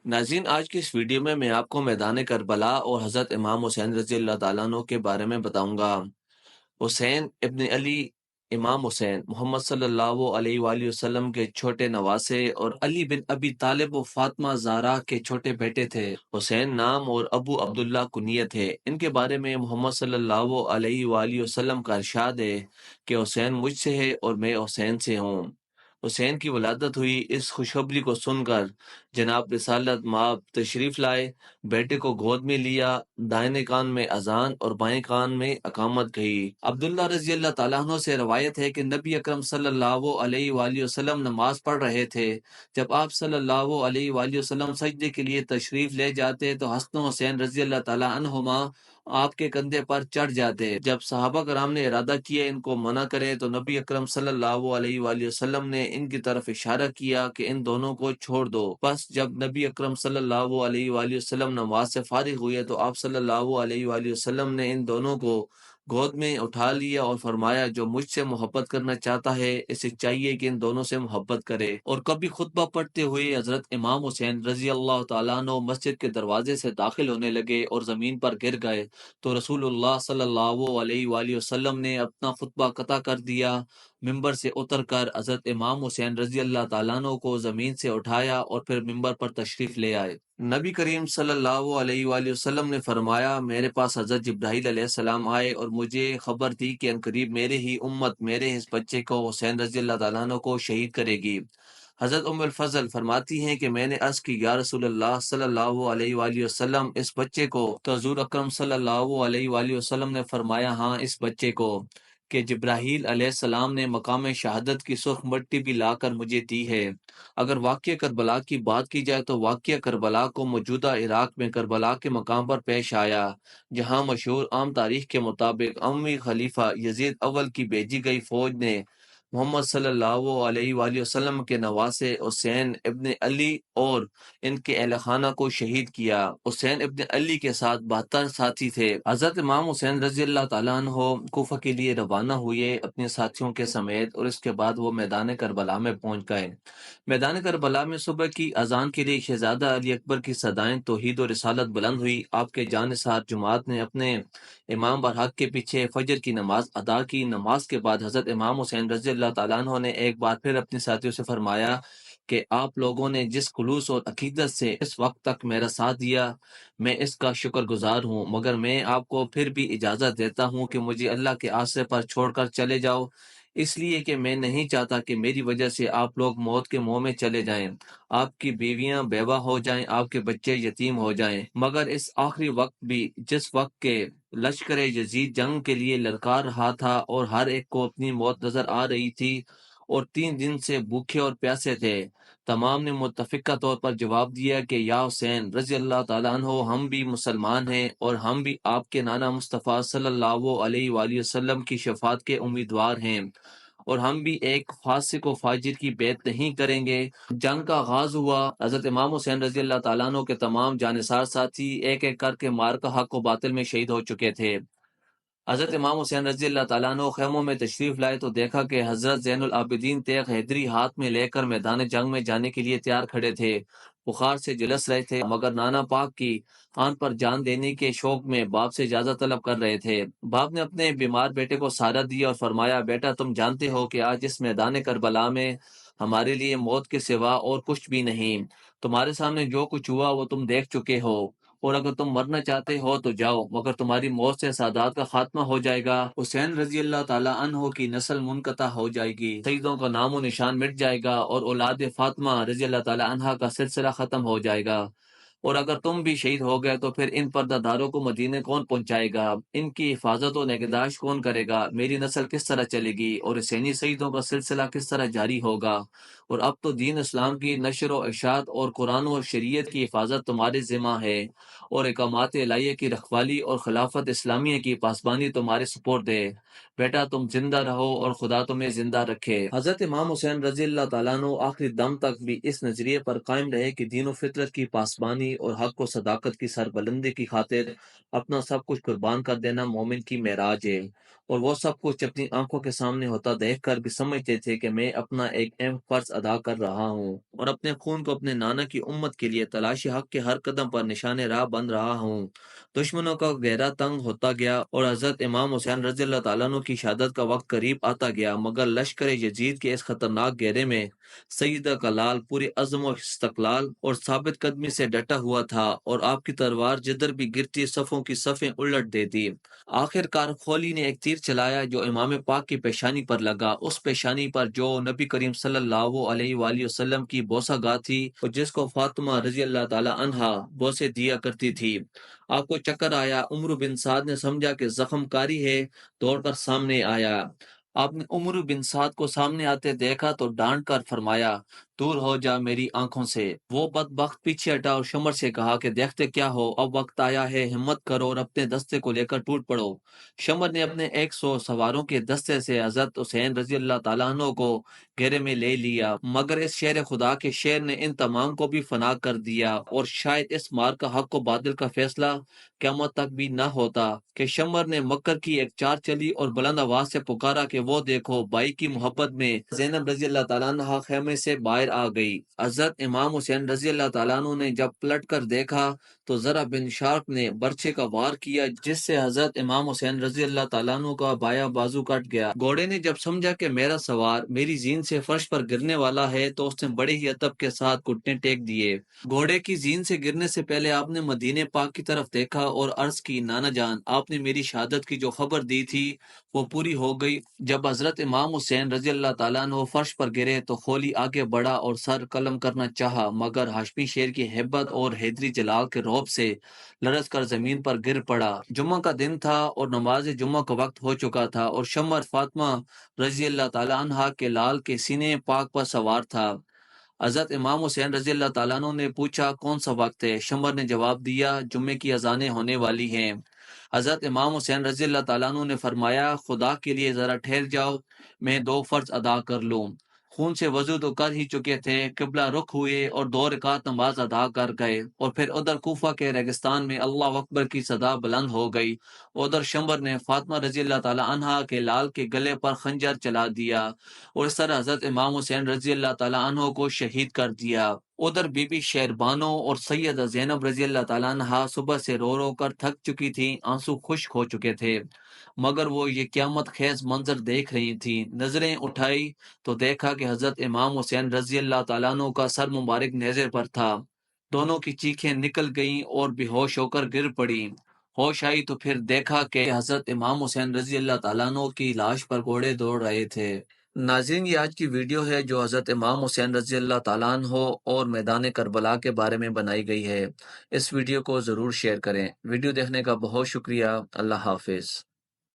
ناظرین، آج کی اس ویڈیو میں آپ کو میدان کربلا اور حضرت امام حسین رضی اللہ تعالیٰ عنہ کے بارے میں بتاؤں گا۔ حسین ابن علی، امام حسین محمد صلی اللہ علیہ وآلہ وسلم کے چھوٹے نواسے اور علی بن ابی طالب و فاطمہ زہرا کے چھوٹے بیٹے تھے۔ حسین نام اور ابو عبداللہ کنیت ہے۔ ان کے بارے میں محمد صلی اللہ علیہ وآلہ وسلم کا ارشاد ہے کہ حسین مجھ سے ہے اور میں حسین سے ہوں۔ حسین کی ولادت ہوئی، اس خوشخبری کو سن کر جناب رسالت مآب تشریف لائے، بیٹے کو گود میں لیا، دائیں کان میں اذان اور بائیں کان میں اقامت کہی۔ عبداللہ رضی اللہ تعالیٰ عنہ سے روایت ہے کہ نبی اکرم صلی اللہ علیہ وآلہ وسلم نماز پڑھ رہے تھے۔ جب آپ صلی اللہ علیہ وآلہ وسلم سجدے کے لیے تشریف لے جاتے تو حسن و حسین رضی اللہ تعالیٰ عنہما آپ کے کندھے پر چڑھ جاتے۔ جب صحابہ کرام نے ارادہ کیا ان کو منع کرے تو نبی اکرم صلی اللہ علیہ وآلہ وسلم نے ان کی طرف اشارہ کیا کہ ان دونوں کو چھوڑ دو۔ بس جب نبی اکرم صلی اللہ علیہ وآلہ وسلم نماز سے فارغ ہوئے تو آپ صلی اللہ علیہ وآلہ وسلم نے ان دونوں کو گود میں اٹھا لیا اور فرمایا، جو مجھ سے محبت کرنا چاہتا ہے اسے چاہیے کہ ان دونوں سے محبت کرے۔ اور کبھی خطبہ پڑھتے ہوئے حضرت امام حسین رضی اللہ تعالیٰ عنہ مسجد کے دروازے سے داخل ہونے لگے اور زمین پر گر گئے تو رسول اللہ صلی اللہ علیہ وآلہ وسلم نے اپنا خطبہ قطع کر دیا، ممبر سے اتر کر حضرت امام حسین رضی اللہ تعالیٰ عنہ کو زمین سے اٹھایا اور پھر ممبر پر تشریف لے آئے۔ نبی کریم صلی اللہ علیہ وآلہ وسلم نے فرمایا، میرے پاس حضرت جبرائیل علیہ السلام آئے اور مجھے خبر دی کہ عنقریب میرے ہی امت میرے اس بچے کو حسین رضی اللہ تعالیٰ عنہ کو شہید کرے گی۔ حضرت ام الفضل فرماتی ہیں کہ میں نے عرض کی، یا رسول اللہ صلی اللہ علیہ وآلہ وسلم، اس بچے کو؟ تو حضور اکرم صلی اللہ علیہ وآلہ وسلم نے فرمایا، ہاں اس بچے کو، کہ جبرائیل علیہ السلام نے مقام شہادت کی سرخ مٹی بھی لا کر مجھے دی ہے۔ اگر واقعہ کربلا کی بات کی جائے تو واقعہ کربلا کو موجودہ عراق میں کربلا کے مقام پر پیش آیا، جہاں مشہور عام تاریخ کے مطابق اموی خلیفہ یزید اول کی بھیجی گئی فوج نے محمد صلی اللہ علیہ وآلہ وسلم کے نواسے حسین ابن علی اور ان کے اہل خانہ کو شہید کیا۔ حسین ابن علی کے ساتھ 72 ساتھی تھے۔ حضرت امام حسین رضی اللہ تعالیٰ عنہ کوفہ کے لیے روانہ ہوئے اپنے ساتھیوں کے سمیت، اور اس کے بعد وہ میدان کربلا میں پہنچ گئے۔ میدان کربلا میں صبح کی اذان کے لیے شہزادہ علی اکبر کی صدائیں توحید و رسالت بلند ہوئی۔ آپ کے جانثار جماعت نے اپنے امام برحق کے پیچھے فجر کی نماز ادا کی۔ نماز کے بعد حضرت امام حسین رضی اللہ تعالیٰ عنہ نے ایک بار پھر اپنے ساتھیوں سے فرمایا کہ آپ لوگوں نے جس خلوص اور عقیدت سے اس وقت تک میرا ساتھ دیا، میں اس کا شکر گزار ہوں، مگر میں آپ کو پھر بھی اجازت دیتا ہوں کہ مجھے اللہ کے آسرے پر چھوڑ کر چلے جاؤ، اس لیے کہ میں نہیں چاہتا کہ میری وجہ سے آپ لوگ موت کے منہ میں چلے جائیں، آپ کی بیویاں بیوہ ہو جائیں، آپ کے بچے یتیم ہو جائیں۔ مگر اس آخری وقت بھی، جس وقت کے لشکر یزید جنگ کے لیے للکار رہا تھا اور ہر ایک کو اپنی موت نظر آ رہی تھی اور 3 دن سے بھوکے اور پیاسے تھے، تمام نے متفقہ طور پر جواب دیا کہ یا حسین رضی اللہ تعالیٰ عنہ، ہم بھی مسلمان ہیں اور ہم بھی آپ کے نانا مصطفیٰ صلی اللہ علیہ وآلہ وسلم کی شفاعت کے امیدوار ہیں، اور ہم بھی ایک فاسق و فاجر کی بیعت نہیں کریں گے۔ جنگ کا آغاز ہوا۔ حضرت امام حسین رضی اللہ تعالیٰ عنہ کے تمام جانثار ساتھی ایک ایک کر کے مارکہ حق و باطل میں شہید ہو چکے تھے۔ حضرت امام حسین رضی اللہ تعالیٰ عنہ خیموں میں تشریف لائے تو دیکھا کہ حضرت زین العابدین تیغ حیدری ہاتھ میں لے کر میدان جنگ میں جانے کے لیے تیار کھڑے تھے۔ بخار سے جلس رہے تھے، مگر نانا پاک کی آن پر جان دینے کے شوق میں باپ سے اجازت طلب کر رہے تھے۔ باپ نے اپنے بیمار بیٹے کو سہارا دیا اور فرمایا، بیٹا تم جانتے ہو کہ آج اس میدان کربلا میں ہمارے لیے موت کے سوا اور کچھ بھی نہیں۔ تمہارے سامنے جو کچھ ہوا وہ تم دیکھ چکے ہو، اور اگر تم مرنا چاہتے ہو تو جاؤ، مگر تمہاری موت سے سادات کا خاتمہ ہو جائے گا، حسین رضی اللہ تعالیٰ عنہ کی نسل منقطع ہو جائے گی، سیدوں کا نام و نشان مٹ جائے گا، اور اولاد فاطمہ رضی اللہ تعالیٰ عنہ کا سلسلہ ختم ہو جائے گا، اور اگر تم بھی شہید ہو گئے تو پھر ان پردہ داروں کو مدینے کون پہنچائے گا، ان کی حفاظت و نگہداشت کون کرے گا، میری نسل کس طرح چلے گی، اور حسینی سیدوں کا سلسلہ کس طرح جاری ہوگا، اور اب تو دین اسلام کی نشر و اشاعت اور قرآن و شریعت کی حفاظت تمہارے ذمہ ہے، اور اقامات الہیہ کی رکھوالی اور خلافت اسلامیہ کی پاسبانی تمہارے سپرد ہے، بیٹا تم زندہ رہو اور خدا تمہیں زندہ رکھے۔ حضرت امام حسین رضی اللہ تعالیٰ عنہ آخری دم تک بھی اس نظریے پر قائم رہے کہ دین و فطرت کی پاسبانی اور حق و صداقت کی سربلندی کی خاطر اپنا سب کچھ قربان کر دینا مومن کی معراج ہے، اور وہ سب کچھ اپنی آنکھوں کے سامنے ہوتا دیکھ کر بھی سمجھتے تھے کہ میں اپنا ایک اہم فرض ادا کر رہا ہوں اور اپنے خون کو اپنے نانا کی امت کے لیے تلاشی حق کے ہر قدم پر نشان راہ بن رہا ہوں۔ دشمنوں کا گہرا تنگ ہوتا گیا اور حضرت امام حسین رضی اللہ تعالیٰ عنہ کی شہادت کا وقت قریب آتا گیا، مگر لشکر یزید کے اس خطرناک گھیرے میں سیدہ کا لال پوری عزم و استقلال اور ثابت قدمی سے ڈٹا ہوا تھا، اور آپ کی تلوار جدھر بھی گرتی صفوں کی صفیں الٹ دیتی۔ آخر کار کھولی نے ایک تیر چلایا جو امام پاک کی پیشانی پر لگا، اس پیشانی پر جو نبی کریم صلی اللہ علیہ وآلہ وسلم کی بوسہ گاہ تھی اور جس کو فاطمہ رضی اللہ تعالی عنہا بوسے دیا کرتی تھی۔ آپ کو چکر آیا۔ عمرو بن سعد نے سمجھا کہ زخم کاری ہے، دوڑ کر سامنے آیا۔ آپ نے عمرو بن سعد کو سامنے آتے دیکھا تو ڈانٹ کر فرمایا، دور ہو جا میری آنکھوں سے۔ وہ بدبخت پیچھے ہٹا اور شمر سے کہا کہ دیکھتے کیا ہو، اب وقت آیا ہے، ہمت کرو اور اپنے دستے کو لے کر ٹوٹ پڑو۔ شمر نے اپنے 100 سواروں کے دستے سے حضرت حسین رضی اللہ تعالیٰ عنہ کو گھیرے میں لے لیا، مگر اس شیر خدا کے شیر نے ان تمام کو بھی فنا کر دیا، اور شاید اس مار کا حق و باطل کا فیصلہ قیامت تک بھی نہ ہوتا کہ شمر نے مکر کی ایک چار چلی اور بلند آواز سے پکارا کہ وہ دیکھو بھائی کی محبت میں زینب رضی اللہ تعالیٰ عنہ خیمے سے باہر آ گئی۔ حضرت امام حسین رضی اللہ تعالیٰ عنہ نے جب پلٹ کر دیکھا تو ذرا بن شارک نے برچے کا وار کیا جس سے حضرت امام حسین رضی اللہ تعالیٰ عنہ کا بایاں بازو کٹ گیا۔ گھوڑے نے جب سمجھا کہ میرا سوار میری زین سے فرش پر گرنے والا ہے تو اس نے بڑے ہی ادب کے ساتھ گھٹنے ٹیک دیے۔ گھوڑے کی زین سے گرنے سے پہلے آپ نے مدینے پاک کی طرف دیکھا اور عرض کی، نانا جان، آپ نے میری شہادت کی جو خبر دی تھی وہ پوری ہو گئی۔ جب حضرت امام حسین رضی اللہ تعالیٰ عنہ فرش پر گرے تو خولی آگے بڑھا اور سر قلم کرنا چاہا، مگر ہاشمی شیر کی ہیبت اور حیدری جلال کے رعب سے لرز کر زمین پر گر پڑا۔ جمعہ کا دن تھا اور نماز جمعہ کا وقت ہو چکا تھا، اور شمر فاطمہ رضی اللہ تعالیٰ عنہا کے لال کے سینے پاک پر سوار تھا۔ حضرت امام حسین رضی اللہ تعالیٰ عنہ نے پوچھا، کون سا وقت ہے؟ شمر نے جواب دیا، جمعے کی اذانیں ہونے والی ہیں۔ حضرت امام حسین رضی اللہ تعالیٰ عنہ نے فرمایا، خدا کے لیے ذرا ٹھہر جاؤ، میں 2 فرض ادا کر لوں۔ خون سے وضو تو کر ہی چکے تھے، قبلہ رخ ہوئے اور 2 رکعت نماز ادا کر گئے، اور پھر ادھر کوفہ کے ریگستان میں اللہ اکبر کی صدا بلند ہو گئی۔ ادھر شمر نے فاطمہ رضی اللہ تعالیٰ عنہا کے لال کے گلے پر خنجر چلا دیا اور اس طرح حضرت امام حسین رضی اللہ تعالیٰ عنہ کو شہید کر دیا۔ ادھر بی بی شہربانو اور سیدہ زینب رضی اللہ تعالیٰ عنہا صبح سے رو رو کر تھک چکی تھیں، آنسو خشک ہو چکے تھے، مگر وہ یہ قیامت خیز منظر دیکھ رہی تھیں۔ نظریں اٹھائی تو دیکھا کہ حضرت امام حسین رضی اللہ تعالیٰ عنہ کا سر مبارک نیزے پر تھا۔ دونوں کی چیخیں نکل گئیں اور بے ہوش ہو کر گر پڑی۔ ہوش آئی تو پھر دیکھا کہ حضرت امام حسین رضی اللہ تعالیٰ عنہ کی لاش پر گھوڑے دوڑ رہے تھے۔ ناظرین، یہ آج کی ویڈیو ہے جو حضرت امام حسین رضی اللہ تعالیٰ عنہ اور میدان کربلا کے بارے میں بنائی گئی ہے۔ اس ویڈیو کو ضرور شیئر کریں۔ ویڈیو دیکھنے کا بہت شکریہ۔ اللہ حافظ۔